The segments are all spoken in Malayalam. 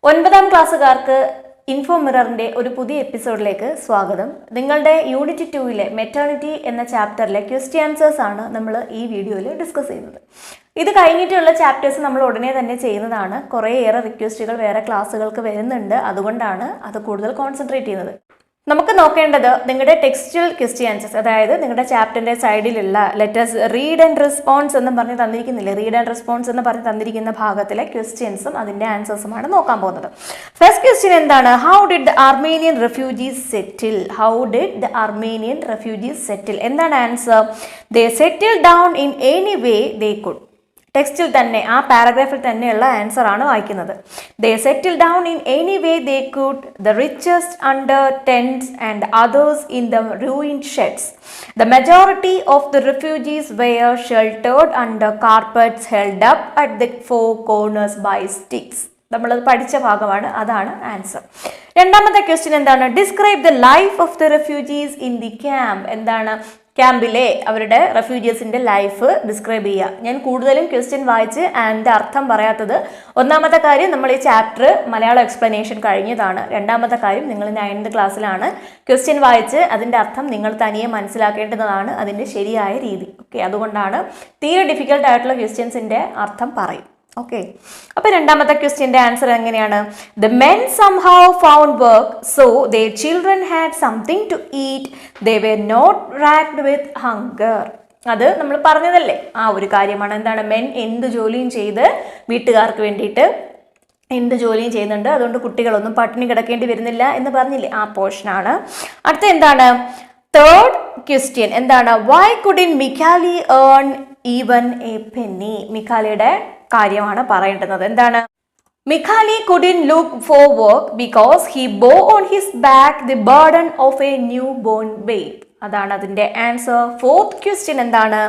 9ാം ക്ലാസ്സുകാർക്ക് ഇൻഫോ മിററിന്റെ ഒരു പുതിയ എപ്പിസോഡിലേക്ക് സ്വാഗതം. നിങ്ങളുടെ യൂണിറ്റ് 2-ലെ മെറ്റേണിറ്റി എന്ന ചാപ്റ്ററിലെ ക്വസ്റ്റ്യൻ ആൻസേഴ്സ് ആണ് നമ്മൾ ഈ വീഡിയോയിൽ ഡിസ്കസ് ചെയ്യുന്നത്. ഇത് കഴിഞ്ഞിട്ടുള്ള ചാപ്റ്റേഴ്സ് നമ്മൾ ഉടനെ തന്നെ ചെയ്യുന്നതാണ്. കുറേയേറെ റിക്വസ്റ്റുകൾ വേറെ ക്ലാസ്സുകൾക്ക് വരുന്നുണ്ട്, അതുകൊണ്ടാണ് അത് കൂടുതൽ കോൺസെൻട്രേറ്റ് ചെയ്യുന്നത്. നമുക്ക് നോക്കേണ്ടത് നിങ്ങളുടെ ടെക്സ്റ്റുവൽ ക്വസ്റ്റ്യൻ ആൻസേഴ്സ്, അതായത് നിങ്ങളുടെ ചാപ്റ്ററിന്റെ സൈഡിലുള്ള ലെറ്റേഴ്സ് റീഡ് ആൻഡ് റെസ്പോൺസ് എന്ന് പറഞ്ഞ് തന്നിരിക്കുന്നില്ലേ, റീഡ് ആൻഡ് റെസ്പോൺസ് എന്ന് പറഞ്ഞ് തന്നിരിക്കുന്ന ഭാഗത്തിലെ ക്വസ്റ്റ്യൻസും അതിന്റെ ആൻസേഴ്സുമാണ് നോക്കാൻ പോകുന്നത്. ഫസ്റ്റ് ക്വസ്റ്റ്യൻ എന്താണ്? How did the Armenian refugees settle? How did the Armenian refugees settle? എന്താണ് answer? They settle down in any way they could. ടെക്സ്റ്റിൽ തന്നെ, ആ പാരഗ്രാഫിൽ തന്നെയുള്ള ആൻസർ ആണ് വായിക്കുന്നത്. They settle down in any way they could, the richest under tents and others in the ruined sheds. The majority of the refugees were sheltered under carpets held up at the four corners by sticks. നമ്മളത് പഠിച്ച ഭാഗമാണ്, അതാണ് ആൻസർ. രണ്ടാമത്തെ ക്വസ്റ്റ്യൻ എന്താണ്? Describe the life of the refugees in the camp. എന്താണ്? ക്യാമ്പിലെ അവരുടെ റെഫ്യൂജീസിന്റെ ലൈഫ് ഡിസ്ക്രൈബ് ചെയ്യുക. ഞാൻ കൂടുതലും ക്വസ്റ്റ്യൻ വായിച്ച് അതിൻ്റെ അർത്ഥം പറയാത്തത്, ഒന്നാമത്തെ കാര്യം നമ്മൾ ഈ ചാപ്റ്റർ മലയാളം എക്സ്പ്ലനേഷൻ കഴിഞ്ഞതാണ്. രണ്ടാമത്തെ കാര്യം നിങ്ങൾ 9th ക്ലാസ്സിലാണ്. ക്വസ്റ്റ്യൻ വായിച്ച് അതിൻ്റെ അർത്ഥം നിങ്ങൾ തനിയെ മനസ്സിലാക്കേണ്ടതാണ് അതിൻ്റെ ശരിയായ രീതി. ഓക്കെ, അതുകൊണ്ടാണ് തീരെ ഡിഫിക്കൽട്ട് ആയിട്ടുള്ള ക്വസ്റ്റ്യൻസിൻ്റെ അർത്ഥം പറയും. ഓക്കെ, അപ്പൊ രണ്ടാമത്തെ ക്വസ്റ്റ്യന്റെ ആൻസർ എങ്ങനെയാണ്? The men somehow found work so their children had something to eat. They were not racked with hunger. അത് നമ്മൾ പറഞ്ഞതല്ലേ, ആ ഒരു കാര്യമാണ്. എന്താണ്? മെൻ എന്ത് ജോലിയും ചെയ്ത് വീട്ടുകാർക്ക് വേണ്ടിയിട്ട് എന്ത് ജോലിയും ചെയ്യുന്നുണ്ട്, അതുകൊണ്ട് കുട്ടികളൊന്നും പട്ടിണി കിടക്കേണ്ടി വരുന്നില്ല എന്ന് പറഞ്ഞില്ലേ, ആ പോർഷനാണ്. അടുത്ത എന്താണ്? തേർഡ് ക്വസ്റ്റ്യൻ എന്താണ്? Why couldn't Mikhali earn even a penny? മിഖാലിയുടെ കാര്യമാണ് പറയേണ്ടത്. എന്താണ്? മിഖാലി couldn't look for work because he bore on his back the burden of a newborn babe. അതാണ് അതിന്റെ ആൻസർ. ഫോർത്ത് ക്വസ്റ്റ്യൻ എന്താണ്?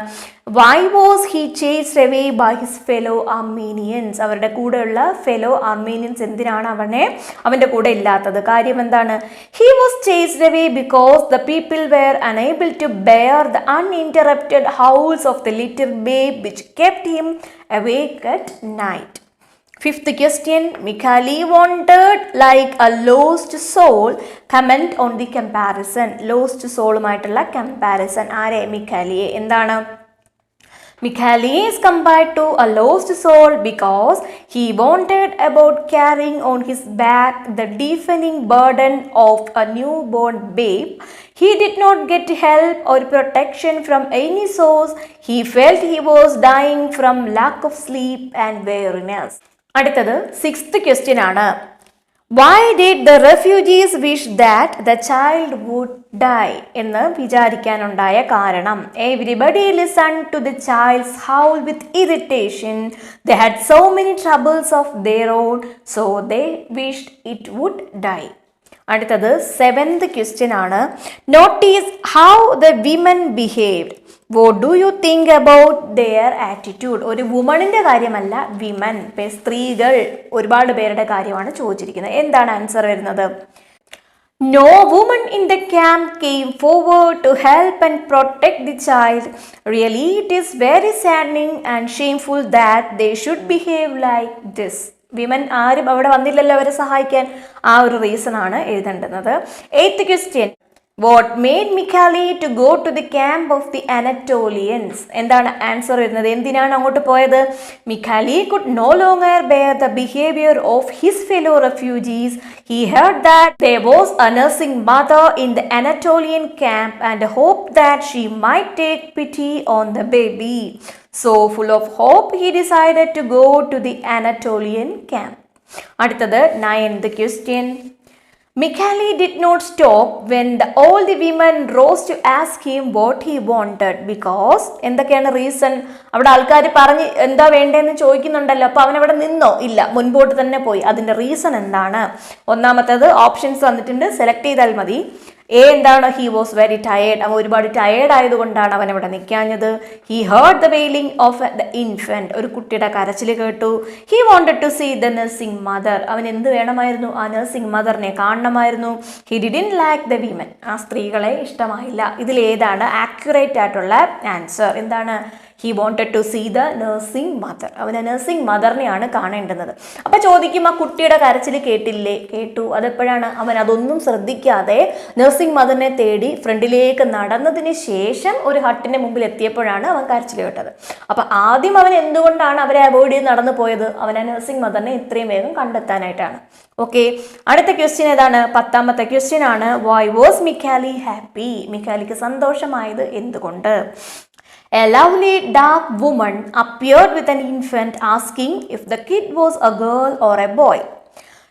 Why was he chased away by his fellow Armenians? അവരുടെ കൂടെയുള്ള ഫെലോ അർമേനിയൻസ് എന്തിനാണ് അവന്റെ കൂടെ ഇല്ലാത്തത്? കാര്യം എന്താണ്? He was chased away because the people were unable to bear the uninterrupted howls of the little babe which kept him awake at night. Fifth question, Mikhali wanted like a lost soul. Comment on the comparison. Lost soul മായിട്ടുള്ള comparison ആരെ? മിഖാലിയെ. എന്താണ്? Mikhali is compared to a lost soul because he wanted about carrying on his back the deafening burden of a newborn babe. He did not get help or protection from any source. He felt he was dying from lack of sleep and weariness. അടുത്തത് 6th ക്വസ്റ്റ്യൻ ആണ്. Why did the refugees wish that the child would die? എന്ന് വിചാരിക്കാനുണ്ടായ കാരണം. Everybody listened to the child's howl with irritation. They had so many troubles of their own, so they wished it would die. അടുത്തത് 7th ക്വസ്റ്റ്യൻ ആണ്. Notice how the women behaved. What do you think about their attitude? ഒരു വുമണിന്റെ കാര്യമല്ല, വിമൻ, സ്ത്രീകൾ, ഒരുപാട് പേരുടെ കാര്യമാണ് ചോദിച്ചിരിക്കുന്നത്. എന്താണ് ആൻസർ വരുന്നത്? No woman in the camp came forward to help and protect the child. Really, it is very saddening and shameful that they should behave like this. Women ആരും അവിടെ വന്നില്ലല്ലോ അവരെ സഹായിക്കാൻ. ആ ഒരു റീസൺ ആണ് എഴുതേണ്ടുന്നത്. 8th question, what made Mikhali to go to the camp of the Anatolians? എന്താണ് ആൻസർ വരുന്നത്? എന്തിനാണ് അങ്ങോട്ട് പോയത്? Mikhali could no longer bear the behaviour of his fellow refugees. He heard that there was a nursing mother in the Anatolian camp and hoped that she might take pity on the baby. So, full of hope, he decided to go to the Anatolian camp. അടുത്തത് 9th question. Mikhali did not stop when all the women rose to ask him what he wanted because എന്തൊക്കെയാണ് റീസൺ? അവിടെ ആൾക്കാർ പറഞ്ഞ് എന്താ വേണ്ടതെന്ന് ചോദിക്കുന്നുണ്ടല്ലോ, അപ്പൊ അവൻ അവിടെ നിന്നോ? ഇല്ല, മുൻപോട്ട് തന്നെ പോയി. അതിന്റെ റീസൺ എന്താണ്? ഒന്നാമത്തേത് ഓപ്ഷൻസ് വന്നിട്ടുണ്ട്, സെലക്ട് ചെയ്താൽ മതി. എ എന്താണ്? He was very tired. അവൻ ഒരുപാട് ടയേർഡ് ആയതുകൊണ്ടാണ് അവൻ ഇവിടെ നിൽക്കാഞ്ഞത്. He heard the wailing of the infant. ഒരു കുട്ടിയുടെ കരച്ചിൽ കേട്ടു. He wanted to see the nursing mother. അവൻ എന്ത് വേണമായിരുന്നു? ആ നഴ്സിംഗ് മദറിനെ കാണണമായിരുന്നു. He didn't like the women. ആ സ്ത്രീകളെ ഇഷ്ടമായില്ല. ഇതിൽ ഏതാണ് ആക്യുറേറ്റ് ആയിട്ടുള്ള ആൻസർ? എന്താണ്? He wanted to see the nursing mother. അവൻ നഴ്സിംഗ് മദറിനെയാണ് കാണേണ്ടുന്നത്. അപ്പം ചോദിക്കും, ആ കുട്ടിയുടെ കരച്ചിൽ കേട്ടില്ലേ? കേട്ടു. അതെപ്പോഴാണ്? അവൻ അതൊന്നും ശ്രദ്ധിക്കാതെ നഴ്സിംഗ് മദറിനെ തേടി ഫ്രണ്ടിലേക്ക് നടന്നതിന് ശേഷം ഒരു ഹട്ടിന്റെ മുമ്പിൽ എത്തിയപ്പോഴാണ് അവൻ കരച്ചിൽ കേട്ടത്. അപ്പം ആദ്യം അവൻ എന്തുകൊണ്ടാണ് അവരെ അവോയ്ഡ് ചെയ്ത് നടന്നു പോയത്? അവൻ ആ നഴ്സിംഗ് മദറിനെ ഇത്രയും വേഗം കണ്ടെത്താനായിട്ടാണ്. ഓക്കെ, അടുത്ത ക്വസ്റ്റ്യൻ ഏതാണ്? 10ാമത്തെ ക്വസ്റ്റ്യൻ ആണ്. Why was Mikhali happy? മിക്കാലിക്ക് സന്തോഷമായത് എന്തുകൊണ്ട്? A lovely dark woman appeared with an infant, asking if the kid was a girl or a boy.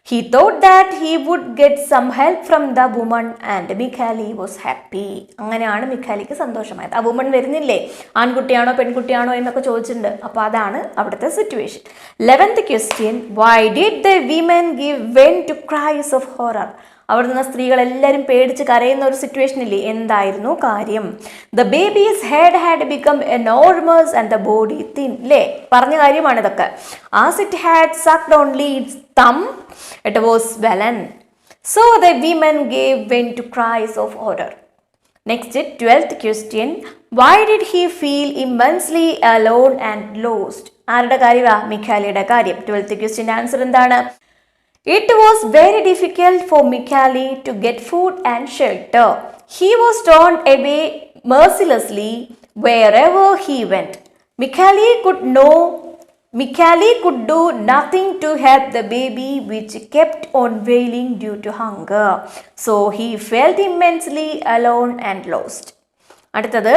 He thought that he would get some help from the woman and Mikhali was happy. അങ്ങനെയാണ് മിഖാലിക്ക് സന്തോഷമായത്. ആ വുമൺ വരുന്നില്ലേ, ആൺകുട്ടിയാണോ പെൺകുട്ടിയാണോ എന്നൊക്കെ ചോദിച്ചിട്ടുണ്ട്. അപ്പോൾ അതാണ് അവിടുത്തെ situation. 11th question. Why did the women give vent to cries of horror? അവിടെ നിന്ന് സ്ത്രീകൾ എല്ലാവരും പേടിച്ച് കരയുന്ന ഒരു സിറ്റുവേഷൻ ഇല്ലേ, എന്തായിരുന്നു കാര്യം? The baby's head had become enormous and the body thin. അല്ലേ, പറഞ്ഞ കാര്യമാണ് ഇതൊക്കെ. As it had sucked only its thumb it was swollen. So the women gave vent to cries of horror. Next 12th question. Why did he feel immensely alone and lost? ആരുടെ കാര്യമാണ്? മിഖാലിയുടെ കാര്യം. 12th ക്വസ്റ്റ്യൻ്റെ ആൻസർ എന്താണ്? It was very difficult for Mikhali to get food and shelter. He was torn away mercilessly wherever he went. Mikhali could do nothing to help the baby, which kept on wailing due to hunger. So he felt immensely alone and lost. അടുത്തത്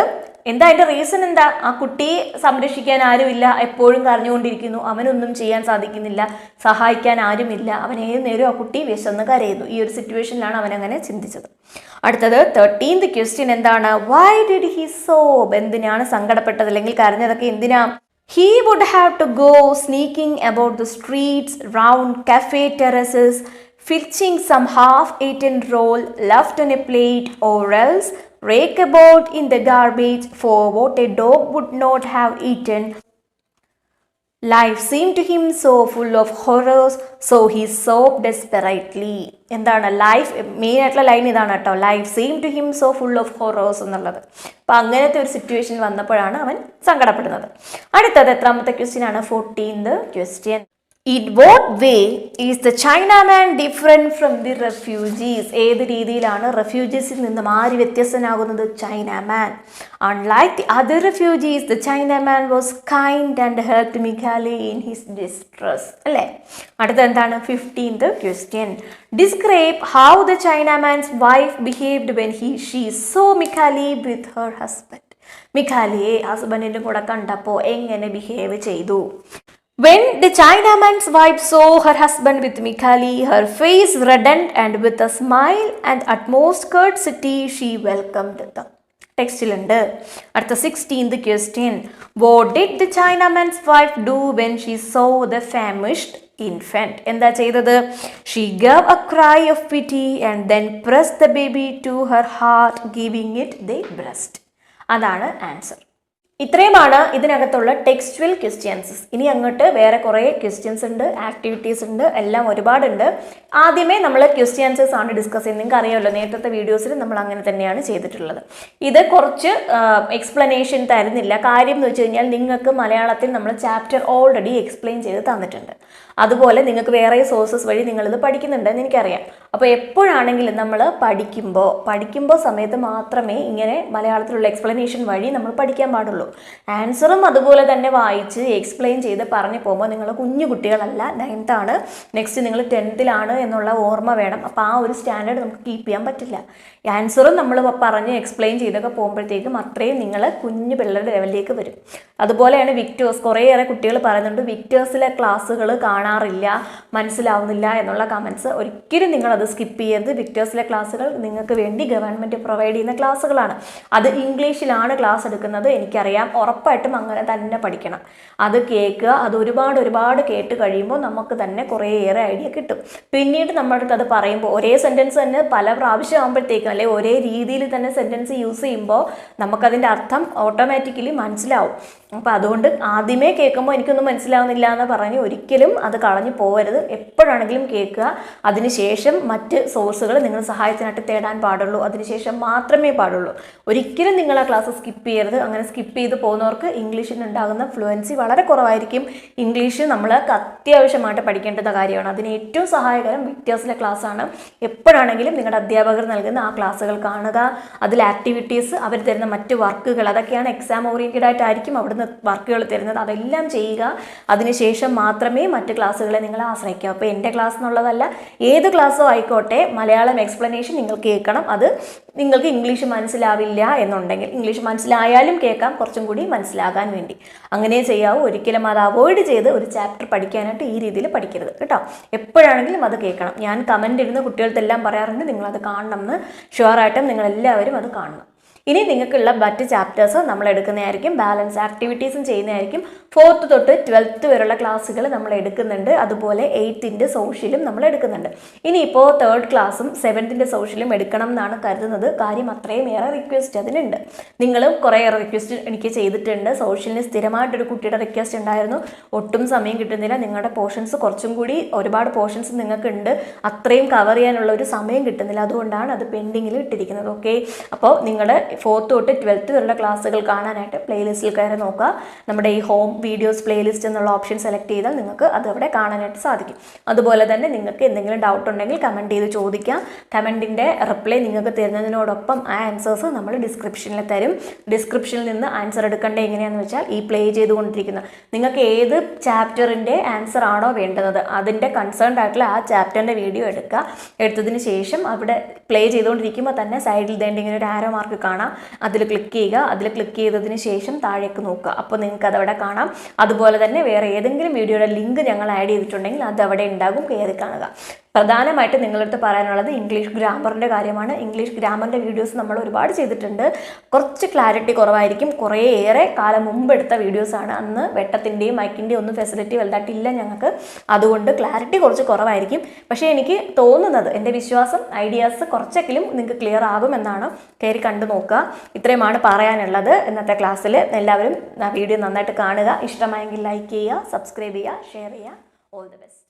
എന്താ അതിൻ്റെ റീസൺ എന്താ? ആ കുട്ടിയെ സംരക്ഷിക്കാൻ ആരുമില്ല, എപ്പോഴും കരഞ്ഞുകൊണ്ടിരിക്കുന്നു, അവനൊന്നും ചെയ്യാൻ സാധിക്കുന്നില്ല, സഹായിക്കാൻ ആരുമില്ല, അവൻ ഏത് നേരം ആ കുട്ടി വിശന്ന് കരയുന്നു. ഈ ഒരു സിറ്റുവേഷനിലാണ് അവൻ അങ്ങനെ ചിന്തിച്ചത്. അടുത്തത് 13th ക്വസ്റ്റ്യൻ എന്താണ്? Y did he sob? എന്തിനാണ് സങ്കടപ്പെട്ടത് അല്ലെങ്കിൽ കരഞ്ഞതൊക്കെ എന്തിനാ? He would have to go sneaking about the streets, round cafe terraces, fetching some half-eaten roll left on a plate, or else rake about in the garbage for what a dog would not have eaten. Life seemed to him so full of horrors, so he sobbed desperately. എന്താണ് ലൈഫ്? മെയിൻ ആയിട്ടുള്ള ലൈൻ ഇതാണ് കേട്ടോ. Life same to him so full of horrors എന്നുള്ളത്. അപ്പം അങ്ങനത്തെ ഒരു സിറ്റുവേഷൻ വന്നപ്പോഴാണ് അവൻ സങ്കടപ്പെടുന്നത്. അടുത്തത് എത്രാമത്തെ ക്വസ്റ്റ്യൻ ആണ്? 14th question. In what way is the Chinaman different from the refugees? ഏത് രീതിയിലാണ് റെഫ്യൂജീസിൽ നിന്നും ആര് വ്യത്യസ്തനാകുന്നത്? Chinaman. Unlike the other refugees, the Chinaman was kind and helped Mikhali in his distress. അല്ലേ? അടുത്ത എന്താണ്? 15th question. Describe how the Chinaman's wife behaved when she saw Mikhali with her husband. മിഖാലിയെ ഹസ്ബൻഡിൻ്റെ കൂടെ കണ്ടപ്പോൾ എങ്ങനെ ബിഹേവ് ചെയ്തു? When the Chinaman's wife saw her husband with Mikhali, her face reddened, and with a smile and utmost courtesy she welcomed them. ടെക്സ്റ്റിലുണ്ട്. അടുത്ത 16th question. What did the Chinaman's wife do when she saw the famished infant? എന്താ ചെയ്തത്? She gave a cry of pity and then pressed the baby to her heart, giving it the breast. അതാണ് ആൻസർ. ഇത്രയുമാണ് ഇതിനകത്തുള്ള ടെക്സ്റ്റുവൽ ക്വസ്റ്റ്യൻസ്. ഇനി അങ്ങോട്ട് വേറെ കുറേ ക്വസ്റ്റ്യൻസ് ഉണ്ട്, ആക്ടിവിറ്റീസ് ഉണ്ട്, എല്ലാം ഒരുപാടുണ്ട്. ആദ്യമേ നമ്മൾ ക്വസ്റ്റ്യൻസസ് ആണ് ഡിസ്കസ് ചെയ്യുന്നത്. നിങ്ങൾക്ക് അറിയാമല്ലോ, നേരത്തെ വീഡിയോസിൽ നമ്മൾ അങ്ങനെ തന്നെയാണ് ചെയ്തിട്ടുള്ളത്. ഇത് കുറച്ച് എക്സ്പ്ലനേഷൻ തരുന്നില്ല. കാര്യം എന്ന് വെച്ച് കഴിഞ്ഞാൽ നിങ്ങൾക്ക് മലയാളത്തിൽ നമ്മൾ ചാപ്റ്റർ ഓൾറെഡി എക്സ്പ്ലെയിൻ ചെയ്ത് തന്നിട്ടുണ്ട്. അതുപോലെ നിങ്ങൾക്ക് വേറെ സോഴ്സസ് വഴി നിങ്ങളിത് പഠിക്കുന്നുണ്ടെന്ന് എനിക്കറിയാം. അപ്പോൾ എപ്പോഴാണെങ്കിലും നമ്മൾ പഠിക്കുമ്പോൾ സമയത്ത് മാത്രമേ ഇങ്ങനെ മലയാളത്തിലുള്ള എക്സ്പ്ലനേഷൻ വഴി നമ്മൾ പഠിക്കാൻ പാടുള്ളൂ. ആൻസറും അതുപോലെ തന്നെ വായിച്ച് എക്സ്പ്ലെയിൻ ചെയ്ത് പറഞ്ഞു പോകുമ്പോൾ നിങ്ങൾ കുഞ്ഞു കുട്ടികളല്ല, 9th ആണ്, നെക്സ്റ്റ് നിങ്ങൾ 10th എന്നുള്ള ഓർമ്മ വേണം. അപ്പോൾ ആ ഒരു സ്റ്റാൻഡേർഡ് നമുക്ക് കീപ്പ് ചെയ്യാൻ പറ്റില്ല. ആൻസറും നമ്മൾ പറഞ്ഞ് എക്സ്പ്ലെയിൻ ചെയ്തൊക്കെ പോകുമ്പോഴത്തേക്കും അത്രയും നിങ്ങൾ കുഞ്ഞു പിള്ളേരുടെ ലെവലിലേക്ക് വരും. അതുപോലെയാണ് വിക്ടേഴ്സ്. കുറേയേറെ കുട്ടികൾ പറയുന്നുണ്ട് വിക്ടേഴ്സിലെ ക്ലാസ്സുകൾ കാണാറില്ല, മനസ്സിലാവുന്നില്ല എന്നുള്ള കമൻസ്. ഒരിക്കലും നിങ്ങളത് സ്കിപ്പ് ചെയ്യരുത്. വിക്ടേഴ്സിലെ ക്ലാസ്സുകൾ നിങ്ങൾക്ക് വേണ്ടി ഗവൺമെൻറ് പ്രൊവൈഡ് ചെയ്യുന്ന ക്ലാസ്സുകളാണ്. അത് ഇംഗ്ലീഷിലാണ് ക്ലാസ് എടുക്കുന്നത്, എനിക്കറിയാം. ഉറപ്പായിട്ടും അങ്ങനെ തന്നെ പഠിക്കണം. അത് കേൾക്കുക. അത് ഒരുപാട് കേട്ട് കഴിയുമ്പോൾ നമുക്ക് തന്നെ കുറേയേറെ ഐഡിയ കിട്ടും. പിന്നീട് നമ്മുടെ അടുത്ത് അത് പറയുമ്പോൾ ഒരേ സെൻറ്റൻസ് തന്നെ പല പ്രാവശ്യം ആകുമ്പോഴത്തേക്കും, അല്ലെ ഒരേ രീതിയിൽ തന്നെ സെൻറ്റൻസ് യൂസ് ചെയ്യുമ്പോൾ നമുക്കതിൻ്റെ അർത്ഥം ഓട്ടോമാറ്റിക്കലി മനസ്സിലാവും. അപ്പോൾ അതുകൊണ്ട് ആദ്യമേ കേൾക്കുമ്പോൾ എനിക്കൊന്നും മനസ്സിലാവുന്നില്ല എന്ന് പറഞ്ഞ് ഒരിക്കലും അത് അത് കളഞ്ഞു പോകരുത്. എപ്പോഴാണെങ്കിലും കേൾക്കുക. അതിനുശേഷം മറ്റ് സോഴ്സുകൾ നിങ്ങൾ സഹായത്തിനായിട്ട് തേടാൻ പാടുള്ളൂ. അതിനുശേഷം മാത്രമേ പാടുള്ളൂ. ഒരിക്കലും നിങ്ങൾ ആ ക്ലാസ് സ്കിപ്പ് ചെയ്യരുത്. അങ്ങനെ സ്കിപ്പ് ചെയ്ത് പോകുന്നവർക്ക് ഇംഗ്ലീഷിന് ഉണ്ടാകുന്ന ഫ്ലുവൻസി വളരെ കുറവായിരിക്കും. ഇംഗ്ലീഷ് നമ്മൾക്ക് അത്യാവശ്യമായിട്ട് പഠിക്കേണ്ടുന്ന കാര്യമാണ്. അതിന് ഏറ്റവും സഹായകരം വിക്ടേഴ്സിലെ ക്ലാസ്സാണ്. എപ്പോഴാണെങ്കിലും നിങ്ങളുടെ അധ്യാപകർ നൽകുന്ന ആ ക്ലാസ്സുകൾ കാണുക. അതിൽ ആക്ടിവിറ്റീസ്, അവർ തരുന്ന മറ്റ് വർക്കുകൾ, അതൊക്കെയാണ് എക്സാം ഓറിയൻറ്റഡ് ആയിട്ടായിരിക്കും അവിടുന്ന് വർക്കുകൾ തരുന്നത്. അതെല്ലാം ചെയ്യുക. അതിനുശേഷം മാത്രമേ മറ്റ് ക്ലാസ്സുകളെ നിങ്ങൾ ആശ്രയിക്കുക. അപ്പോൾ എൻ്റെ ക്ലാസ് എന്നുള്ളതല്ല, ഏത് ക്ലാസ്സോ ആയിക്കോട്ടെ, മലയാളം എക്സ്പ്ലനേഷൻ നിങ്ങൾ കേൾക്കണം. അത് നിങ്ങൾക്ക് ഇംഗ്ലീഷ് മനസ്സിലാവില്ല എന്നുണ്ടെങ്കിൽ, ഇംഗ്ലീഷ് മനസ്സിലായാലും കേൾക്കാം, കുറച്ചും കൂടി മനസ്സിലാകാൻ വേണ്ടി അങ്ങനെ ചെയ്യാവൂ. ഒരിക്കലും അത് അവോയ്ഡ് ചെയ്ത് ഒരു ചാപ്റ്റർ പഠിക്കാനായിട്ട് ഈ രീതിയിൽ പഠിക്കരുത് കേട്ടോ. എപ്പോഴാണെങ്കിലും അത് കേൾക്കണം. ഞാൻ കമൻ്റ് ഇടുന്ന കുട്ടികൾക്കെല്ലാം പറയാറുണ്ട്, നിങ്ങളത് കാണണം എന്ന്. ഷുവറായിട്ടും നിങ്ങളെല്ലാവരും അത് കാണണം. ഇനി നിങ്ങൾക്കുള്ള മറ്റ് ചാപ്റ്റേഴ്സ് നമ്മൾ എടുക്കുന്നതായിരിക്കും. ബാലൻസ് ആക്ടിവിറ്റീസും ചെയ്യുന്നതായിരിക്കും. 4th തൊട്ട് 12th വരെയുള്ള ക്ലാസ്സുകൾ നമ്മൾ എടുക്കുന്നുണ്ട്. അതുപോലെ 8th സോഷ്യലും നമ്മൾ എടുക്കുന്നുണ്ട്. ഇനിയിപ്പോൾ 3rd ക്ലാസ്സും 7th സോഷ്യലും എടുക്കണം എന്നാണ് കരുതുന്നത്. കാര്യം അത്രയും ഏറെ റിക്വസ്റ്റ് അതിനുണ്ട്. നിങ്ങളും കുറേ റിക്വസ്റ്റ് എനിക്ക് ചെയ്തിട്ടുണ്ട്. സോഷ്യലിന് സ്ഥിരമായിട്ടൊരു കുട്ടിയുടെ റിക്വസ്റ്റ് ഉണ്ടായിരുന്നു, ഒട്ടും സമയം കിട്ടുന്നില്ല, നിങ്ങളുടെ പോർഷൻസ് കുറച്ചും കൂടി, ഒരുപാട് പോർഷൻസ് നിങ്ങൾക്കുണ്ട്, അത്രയും കവർ ചെയ്യാനുള്ള ഒരു സമയം കിട്ടുന്നില്ല, അതുകൊണ്ടാണ് അത് പെൻഡിങ്ങിൽ ഇട്ടിരിക്കുന്നത്. ഓക്കെ, അപ്പോൾ നിങ്ങൾ 4th തൊട്ട് 12th വരെയുള്ള ക്ലാസ്സുകൾ കാണാനായിട്ട് പ്ലേലിസ്റ്റിൽ കയറി നോക്കുക. നമ്മുടെ ഈ ഹോം വീഡിയോസ് പ്ലേലിസ്റ്റ് എന്നുള്ള ഓപ്ഷൻ സെലക്ട് ചെയ്താൽ നിങ്ങൾക്ക് അത് അവിടെ കാണാനായിട്ട് സാധിക്കും. അതുപോലെ തന്നെ നിങ്ങൾക്ക് എന്തെങ്കിലും ഡൗട്ട് ഉണ്ടെങ്കിൽ കമൻറ്റ് ചെയ്ത് ചോദിക്കാം. കമൻറ്റിൻ്റെ റിപ്ലൈ നിങ്ങൾക്ക് തരുന്നതിനോടൊപ്പം ആ ആൻസേഴ്സ് നമ്മൾ ഡിസ്ക്രിപ്ഷനിൽ തരും. ഡിസ്ക്രിപ്ഷനിൽ നിന്ന് ആൻസർ എടുക്കേണ്ടത് എങ്ങനെയാണെന്ന് വെച്ചാൽ ഈ പ്ലേ ചെയ്തുകൊണ്ടിരിക്കുന്ന നിങ്ങൾക്ക് ഏത് ചാപ്റ്ററിൻ്റെ ആൻസർ ആണോ വേണ്ടത് അതിൻ്റെ കൺസേൺഡ് ആയിട്ടുള്ള ആ ചാപ്റ്ററിൻ്റെ വീഡിയോ എടുക്കുക. എടുത്തതിന് ശേഷം അവിടെ പ്ലേ ചെയ്തുകൊണ്ടിരിക്കുമ്പോൾ തന്നെ സൈഡിൽ ഇങ്ങനെ ഒരു ആരോ മാർക്ക് കാണാം, അതിൽ ക്ലിക്ക് ചെയ്യുക. അതിൽ ക്ലിക്ക് ചെയ്തതിന് ശേഷം താഴേക്ക് നോക്കുക. അപ്പോൾ നിങ്ങൾക്ക് അതവിടെ കാണാം. അതുപോലെ തന്നെ വേറെ ഏതെങ്കിലും വീഡിയോയുടെ ലിങ്ക് ഞങ്ങൾ ആഡ് ചെയ്തിട്ടുണ്ടെങ്കിൽ അത് അവിടെ ഉണ്ടാകും, കയറി കാണുക. പ്രധാനമായിട്ട് നിങ്ങളടുത്ത് പറയാനുള്ളത് ഇംഗ്ലീഷ് ഗ്രാമറിൻ്റെ കാര്യമാണ്. ഇംഗ്ലീഷ് ഗ്രാമറിൻ്റെ വീഡിയോസ് നമ്മൾ ഒരുപാട് ചെയ്തിട്ടുണ്ട്. കുറച്ച് ക്ലാരിറ്റി കുറവായിരിക്കും. കുറേയേറെ കാലം മുമ്പ് എടുത്ത വീഡിയോസാണ്. അന്ന് വെട്ടത്തിൻ്റെയും മൈക്കിൻ്റെയും ഒന്നും ഫെസിലിറ്റി വലുതായിട്ടില്ല ഞങ്ങൾക്ക്. അതുകൊണ്ട് ക്ലാരിറ്റി കുറച്ച് കുറവായിരിക്കും. പക്ഷേ എനിക്ക് തോന്നുന്നത്, എൻ്റെ വിശ്വാസം, ഐഡിയാസ് കുറച്ചെങ്കിലും നിങ്ങൾക്ക് ക്ലിയർ ആകുമെന്നാണ്. കയറി കണ്ടു നോക്കുക. ഇത്രയുമാണ് പറയാനുള്ളത് ഇന്നത്തെ ക്ലാസ്സിൽ. എല്ലാവരും വീഡിയോ നന്നായിട്ട് കാണുക. ഇഷ്ടമായെങ്കിൽ ലൈക്ക് ചെയ്യുക, സബ്സ്ക്രൈബ് ചെയ്യുക, ഷെയർ ചെയ്യുക. All the best.